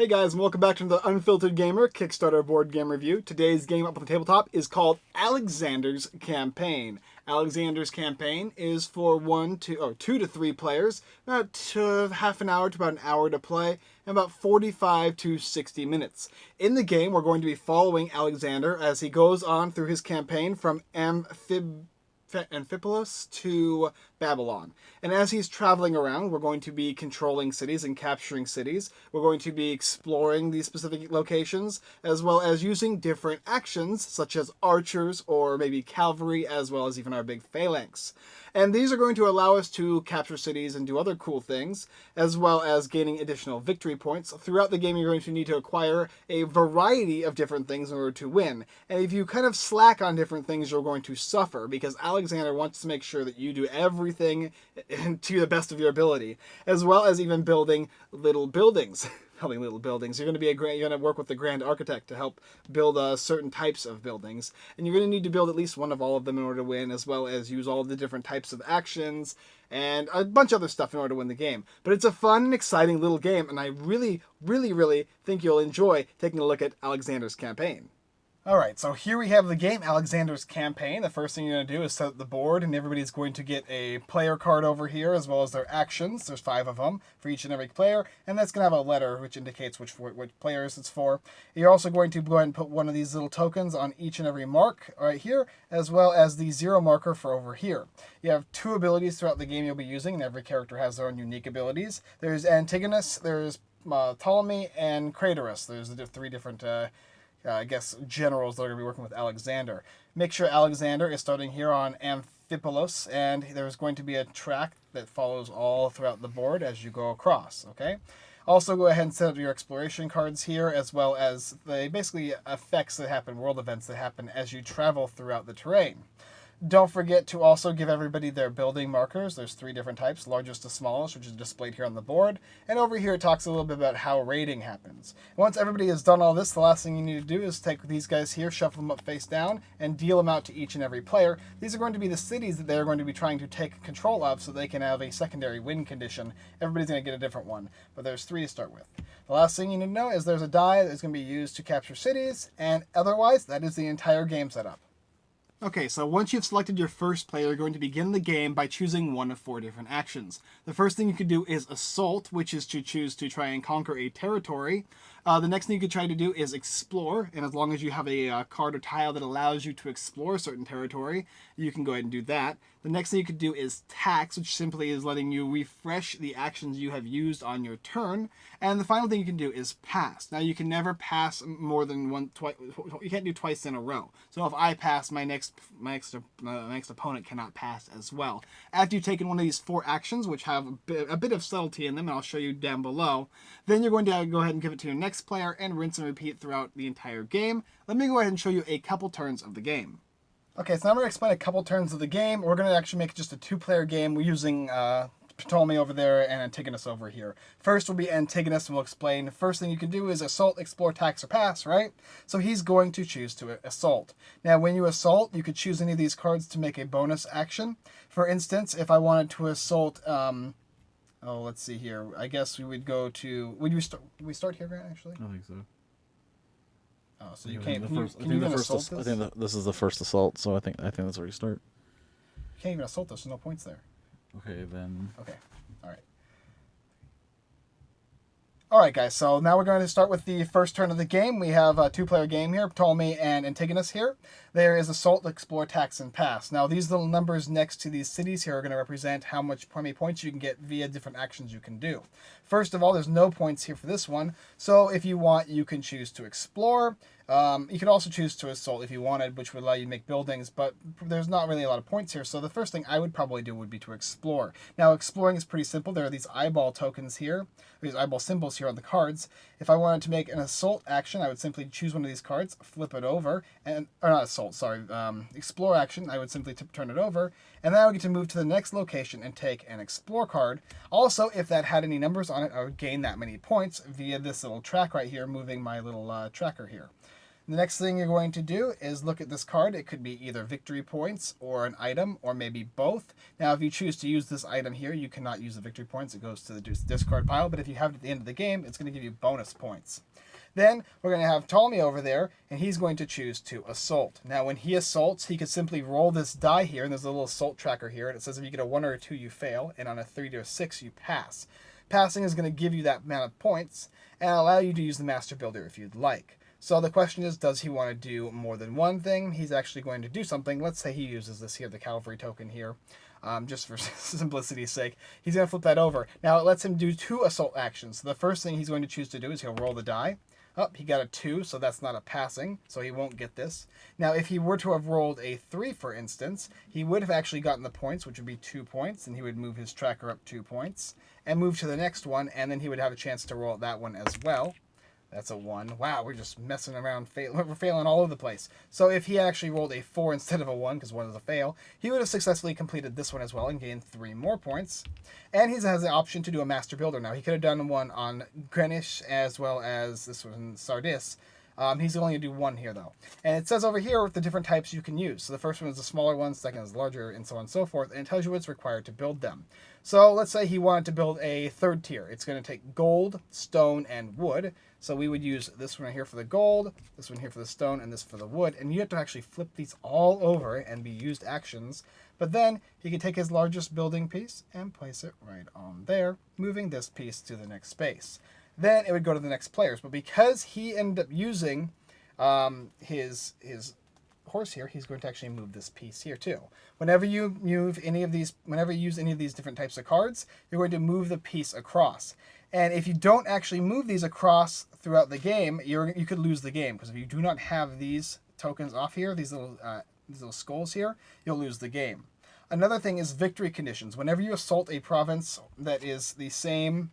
Hey guys, and welcome back to the Unfiltered Gamer Kickstarter board game review. Today's game up on the tabletop is called Alexander's Campaign. Alexander's Campaign is for 2 to 3 players, about half an hour to about an hour to play, and about 45 to 60 minutes. In the game, we're going to be following Alexander as he goes on through his campaign from Amphipolis to Babylon. And as he's traveling around, we're going to be controlling cities and capturing cities. We're going to be exploring these specific locations, as well as using different actions, such as archers or maybe cavalry, as well as even our big phalanx. And these are going to allow us to capture cities and do other cool things, as well as gaining additional victory points. Throughout the game, you're going to need to acquire a variety of different things in order to win. And if you kind of slack on different things, you're going to suffer, because Alexander wants to make sure that you do everything to the best of your ability, as well as even building little buildings. You're going to work with the Grand Architect to help build certain types of buildings, and you're going to need to build at least one of all of them in order to win, as well as use all of the different types of actions and a bunch of other stuff in order to win the game. But it's a fun and exciting little game, and I really, really, really think you'll enjoy taking a look at Alexander's Campaign. Alright, so here we have the game, Alexander's Campaign. The first thing you're going to do is set up the board, and everybody's going to get a player card over here, as well as their actions. There's 5 of them for each and every player, and that's going to have a letter which indicates which players it's for. You're also going to go ahead and put one of these little tokens on each and every mark right here, as well as the 0 marker for over here. You have 2 abilities throughout the game you'll be using, and every character has their own unique abilities. There's Antigonus, there's Ptolemy, and Craterus. There's the 3 different generals that are going to be working with Alexander. Make sure Alexander is starting here on Amphipolis, and there's going to be a track that follows all throughout the board as you go across, okay? Also, go ahead and set up your exploration cards here, as well as the basically effects that happen, world events that happen as you travel throughout the terrain. Don't forget to also give everybody their building markers. There's 3 different types, largest to smallest, which is displayed here on the board. And over here it talks a little bit about how raiding happens. Once everybody has done all this, the last thing you need to do is take these guys here, shuffle them up face down, and deal them out to each and every player. These are going to be the cities that they're going to be trying to take control of so they can have a secondary win condition. Everybody's going to get a different one, but there's 3 to start with. The last thing you need to know is there's a die that is going to be used to capture cities, and otherwise that is the entire game setup. Okay, so once you've selected your first player, you're going to begin the game by choosing one of 4 different actions. The first thing you can do is Assault, which is to choose to try and conquer a territory. The next thing you could try to do is Explore, and as long as you have a card or tile that allows you to explore a certain territory, you can go ahead and do that. The next thing you could do is Tax, which simply is letting you refresh the actions you have used on your turn. And the final thing you can do is Pass. Now, you can never pass more than you can't do twice in a row. So if I pass, my next opponent cannot pass as well. After you've taken one of these 4 actions, which have a bit of subtlety in them, and I'll show you down below, then you're going to go ahead and give it to your next player and rinse and repeat throughout the entire game. Let me go ahead and show you a couple turns of the game. Okay, so now I'm going to explain a couple turns of the game. We're going to actually make it just a 2-player game. We're using Ptolemy over there and Antigonus over here. First will be Antigonus, and we'll explain. The first thing you can do is Assault, Explore, Tax, or Pass, right? So he's going to choose to Assault. Now, when you Assault, you could choose any of these cards to make a bonus action. For instance, if I wanted to Assault... let's see here. I guess we would go to... Would we start here, Grant, actually? I think so. Oh, so you can't... I think this is the first assault, so I think that's where you start. You can't even assault this. There's no points there. Okay, then... Okay. All right. Alright guys, so now we're going to start with the first turn of the game. We have a 2-player game here, Ptolemy and Antigonus here. There is Assault, Explore, Tax, and Pass. Now these little numbers next to these cities here are going to represent how many points you can get via different actions you can do. First of all, there's no points here for this one, so if you want, you can choose to Explore. You can also choose to Assault if you wanted, which would allow you to make buildings, but there's not really a lot of points here, so the first thing I would probably do would be to Explore. Now, exploring is pretty simple. There are these eyeball tokens here, these eyeball symbols here on the cards. If I wanted to make an Assault action, I would simply choose one of these cards, flip it over, or not Assault, sorry, Explore action, I would simply turn it over, and then I would get to move to the next location and take an Explore card. Also, if that had any numbers on it, I would gain that many points via this little track right here, moving my little tracker here. The next thing you're going to do is look at this card. It could be either victory points or an item, or maybe both. Now, if you choose to use this item here, you cannot use the victory points. It goes to the discard pile, but if you have it at the end of the game, it's going to give you bonus points. Then we're going to have Ptolemy over there, and he's going to choose to assault. Now, when he assaults, he could simply roll this die here, and there's a little assault tracker here, and it says if you get a 1 or a 2, you fail, and on a 3 or a 6, you pass. Passing is going to give you that amount of points, and allow you to use the Master Builder if you'd like. So the question is, does he want to do more than one thing? He's actually going to do something. Let's say he uses this here, the cavalry token here, just for simplicity's sake. He's going to flip that over. Now it lets him do 2 assault actions. So the first thing he's going to choose to do is he'll roll the die. He got a 2, so that's not a passing, so he won't get this. Now, if he were to have rolled a 3, for instance, he would have actually gotten the points, which would be 2 points, and he would move his tracker up 2 points, and move to the next one, and then he would have a chance to roll that one as well. That's a 1. Wow, we're just messing around. We're failing all over the place. So if he actually rolled a 4 instead of a 1, because 1 is a fail, he would have successfully completed this one as well and gained 3 more points. And he has the option to do a Master Builder now. He could have done one on Greenwich as well as this one, Sardis. He's only going to do 1 here, though. And it says over here the different types you can use. So the first one is the smaller one, second is larger, and so on and so forth. And it tells you what's required to build them. So let's say he wanted to build a 3rd tier. It's going to take gold, stone, and wood. So we would use this one right here for the gold, this one here for the stone, and this for the wood. And you have to actually flip these all over and be used actions. But then he could take his largest building piece and place it right on there, moving this piece to the next space. Then it would go to the next players. But because he ended up using his horse here, he's going to actually move this piece here too. Whenever you use any of these different types of cards, you're going to move the piece across. And if you don't actually move these across throughout the game, you could lose the game, because if you do not have these tokens off here, these little skulls here, you'll lose the game. Another thing is victory conditions. Whenever you assault a province that is the same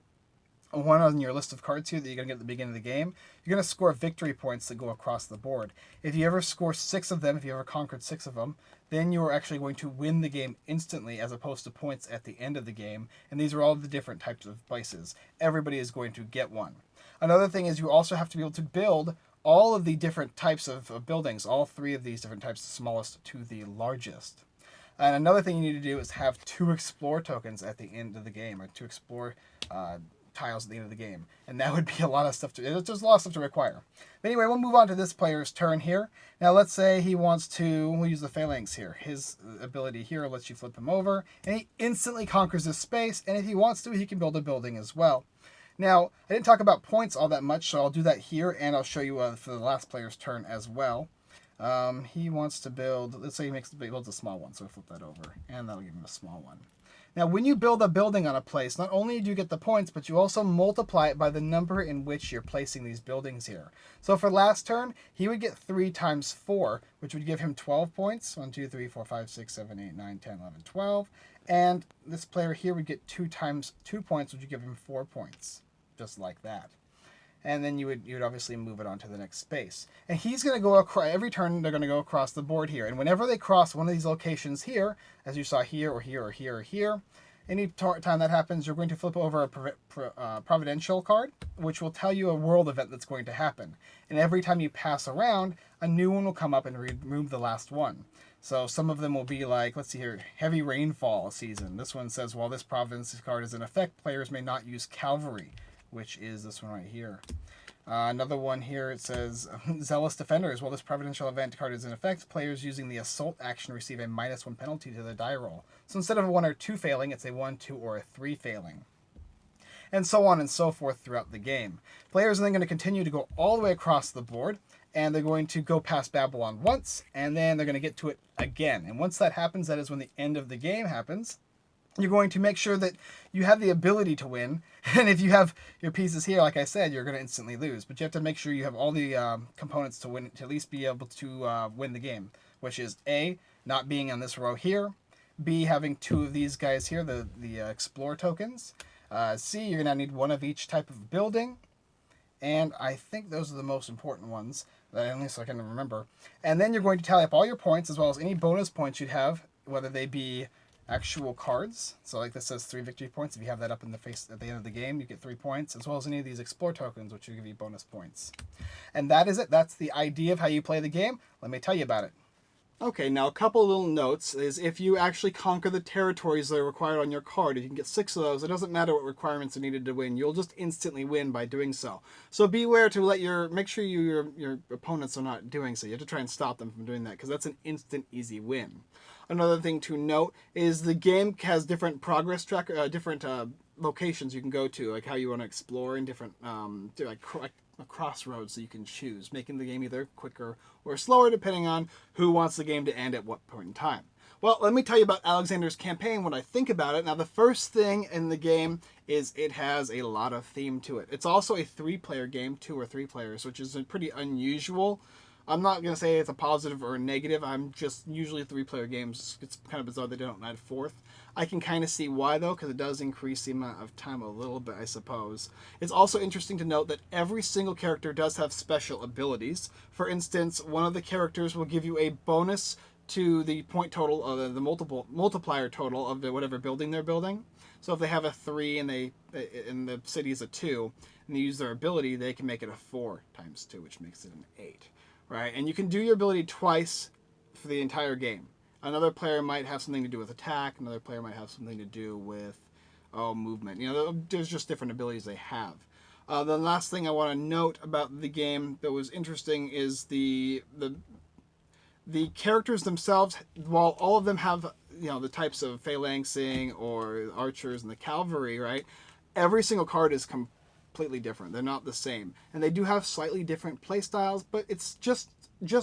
one on your list of cards here that you're going to get at the beginning of the game, you're going to score victory points that go across the board. If you ever score 6 of them, if you ever conquered 6 of them, then you are actually going to win the game instantly, as opposed to points at the end of the game. And these are all the different types of places. Everybody is going to get one. Another thing is you also have to be able to build all of the different types of buildings, all 3 of these different types, the smallest to the largest. And another thing you need to do is have 2 explore tokens at the end of the game, or 2 explore tiles at the end of the game, and that would be a lot of stuff there's a lot of stuff to require. But anyway, we'll move on to this player's turn here. Now let's say he wants to, we'll use the phalanx here. His ability here lets you flip him over, and he instantly conquers this space, and if he wants to, he can build a building as well. Now, I didn't talk about points all that much, so I'll do that here, and I'll show you for the last player's turn as well. He wants to build, let's say he builds a small one, so we'll flip that over, and that'll give him a small one. Now, when you build a building on a place, not only do you get the points, but you also multiply it by the number in which you're placing these buildings here. So for last turn, he would get 3 times 4, which would give him 12 points. 1, 2, 3, 4, 5, 6, 7, 8, 9, 10, 11, 12. And this player here would get 2 times 2 points, which would give him 4 points, just like that. And then you would obviously move it on to the next space. And he's going to go across, every turn they're going to go across the board here. And whenever they cross one of these locations here, as you saw here or here or here or here, any time that happens, you're going to flip over a providential card, which will tell you a world event that's going to happen. And every time you pass around, a new one will come up and remove the last one. So some of them will be like, let's see here, heavy rainfall season. This one says, while this province card is in effect, players may not use cavalry, which is this one right here. Another one here, it says, Zealous Defenders. While this providential event card is in effect, players using the assault action receive a -1 penalty to the die roll. So instead of a 1 or 2 failing, it's a 1, 2, or a 3 failing. And so on and so forth throughout the game. Players are then going to continue to go all the way across the board, and they're going to go past Babylon once, and then they're going to get to it again. And once that happens, that is when the end of the game happens. You're going to make sure that you have the ability to win. And if you have your pieces here, like I said, you're going to instantly lose. But you have to make sure you have all the components to win, to at least be able to win the game. Which is A, not being on this row here. B, having 2 of these guys here, the Explore tokens. C, you're going to need 1 of each type of building. And I think those are the most important ones, at least I can remember. And then you're going to tally up all your points, as well as any bonus points you'd have, whether they be actual cards. So like this says 3 victory points. If you have that up in the face at the end of the game, you get 3 points, as well as any of these explore tokens, which will give you bonus points. And that is it. That's the idea of how you play the game. Let me tell you about it. Okay, now a couple little notes is if you actually conquer the territories that are required on your card, if you can get 6 of those, it doesn't matter what requirements are needed to win. You'll just instantly win by doing so. So beware to make sure your opponents are not doing so. You have to try and stop them from doing that, because that's an instant easy win. Another thing to note is the game has different progress track, different locations you can go to, like how you want to explore, and different a crossroads that you can choose, making the game either quicker or slower depending on who wants the game to end at what point in time. Well, let me tell you about Alexander's campaign, what I think about it. Now, the first thing in the game is it has a lot of theme to it. It's also a 3-player game, 2 or 3 players, which is pretty unusual. I'm not going to say it's a positive or a negative. I'm just usually 3-player games. It's kind of bizarre they don't add 4th. I can kind of see why, though, because it does increase the amount of time a little bit, I suppose. It's also interesting to note that every single character does have special abilities. For instance, one of the characters will give you a bonus to the point total, of the multiplier total of whatever building they're building. So if they have a 3 and the city is a 2, and they use their ability, they can make it a 4 times 2, which makes it an 8. Right? And you can do your ability twice for the entire game. Another player might have something to do with attack. Another player might have something to do with movement. There's just different abilities they have. The last thing I want to note about the game that was interesting is the characters themselves. While all of them have the types of phalanxing or archers and the cavalry, right? Every single card is completely different. They're not the same, and they do have slightly different play styles, but it's just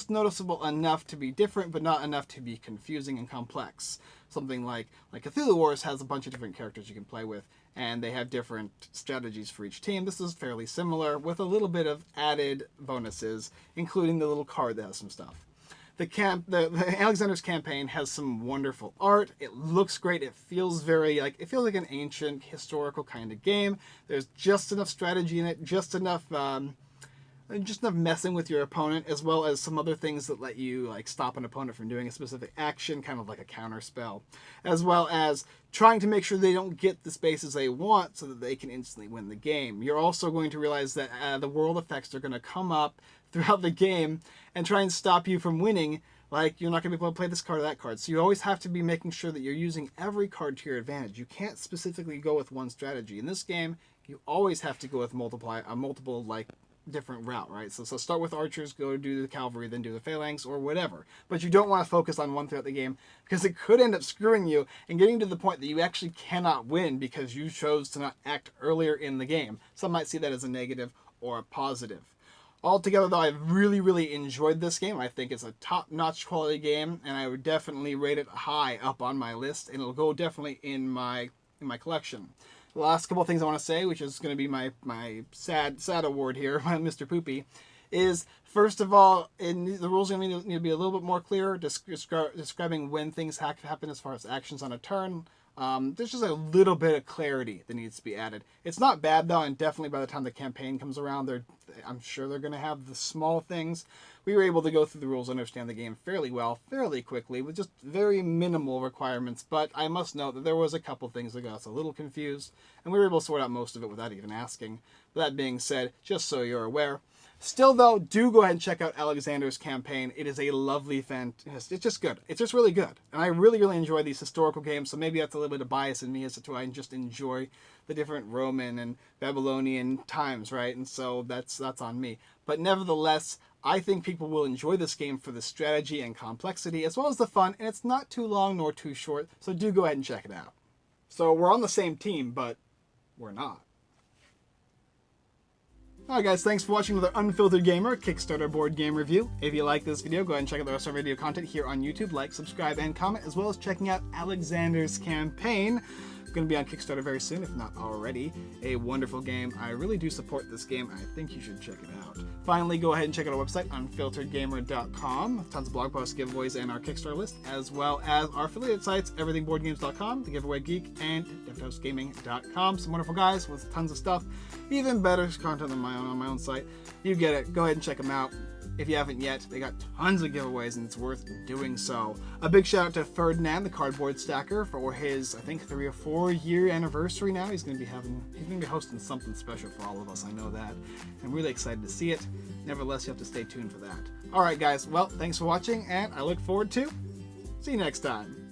noticeable enough to be different, but not enough to be confusing and complex. Something like Cthulhu Wars has a bunch of different characters you can play with, and they have different strategies for each team. This is fairly similar, with a little bit of added bonuses, including the little card that has some stuff. The Alexander's campaign has some wonderful art. It looks great. It feels like an ancient historical kind of game. There's just enough strategy in it, just enough messing with your opponent, as well as some other things that let you stop an opponent from doing a specific action, kind of like a counter spell, as well as trying to make sure they don't get the spaces they want so that they can instantly win the game. You're also going to realize that the world effects are going to come up throughout the game and try and stop you from winning. Like, you're not going to be able to play this card or that card. So you always have to be making sure that you're using every card to your advantage. You can't specifically go with one strategy. In this game, you always have to go with multiple different route, right? So start with archers, go do the cavalry, then do the phalanx or whatever. But you don't want to focus on one throughout the game, because it could end up screwing you and getting to the point that you actually cannot win because you chose to not act earlier in the game. Some might see that as a negative or a positive. Altogether, though, I've really, really enjoyed this game. I think it's a top-notch quality game, and I would definitely rate it high up on my list, and it'll go definitely in my collection. The last couple of things I want to say, which is going to be my sad award here, Mr. Poopy, is, first of all, the rules are going to need to be a little bit more clear, describing when things happen as far as actions on a turn. There's just a little bit of clarity that needs to be added. It's not bad, though, and definitely by the time the campaign comes around, I'm sure they're going to have the small things. We were able to go through the rules and understand the game fairly well, fairly quickly, with just very minimal requirements, but I must note that there was a couple things that got us a little confused, and we were able to sort out most of it without even asking. That being said, just so you're aware, still, though, do go ahead and check out Alexander's campaign. It is a lovely, it's just good. It's just really good. And I really, really enjoy these historical games, so maybe that's a little bit of bias in me as to why I just enjoy the different Roman and Babylonian times, right? And so that's on me. But nevertheless, I think people will enjoy this game for the strategy and complexity, as well as the fun, and it's not too long nor too short, so do go ahead and check it out. So we're on the same team, but we're not. Alright guys, thanks for watching another Unfiltered Gamer Kickstarter board game review. If you like this video, go ahead and check out the rest of our video content here on YouTube. Like, subscribe, and comment, as well as checking out Alexander's campaign. Going to be on Kickstarter very soon, if not already. A wonderful game. I really do support this game. I think you should check it out. Finally, go ahead and check out our website, unfilteredgamer.com. Tons of blog posts, giveaways, and our Kickstarter list, as well as our affiliate sites, everythingboardgames.com, The Giveaway Geek, and devtoastgaming.com. Some wonderful guys with tons of stuff. Even better content than on my own site. You get it. Go ahead and check them out. if you haven't yet. They got tons of giveaways, and it's worth doing so. A big shout out to Ferdinand, the cardboard stacker, for his, I think, 3 or 4 year anniversary now. He's gonna be hosting something special for all of us. I know that. I'm really excited to see it. Nevertheless, you have to stay tuned for that. All right, guys. Well, thanks for watching, and I look forward to see you next time.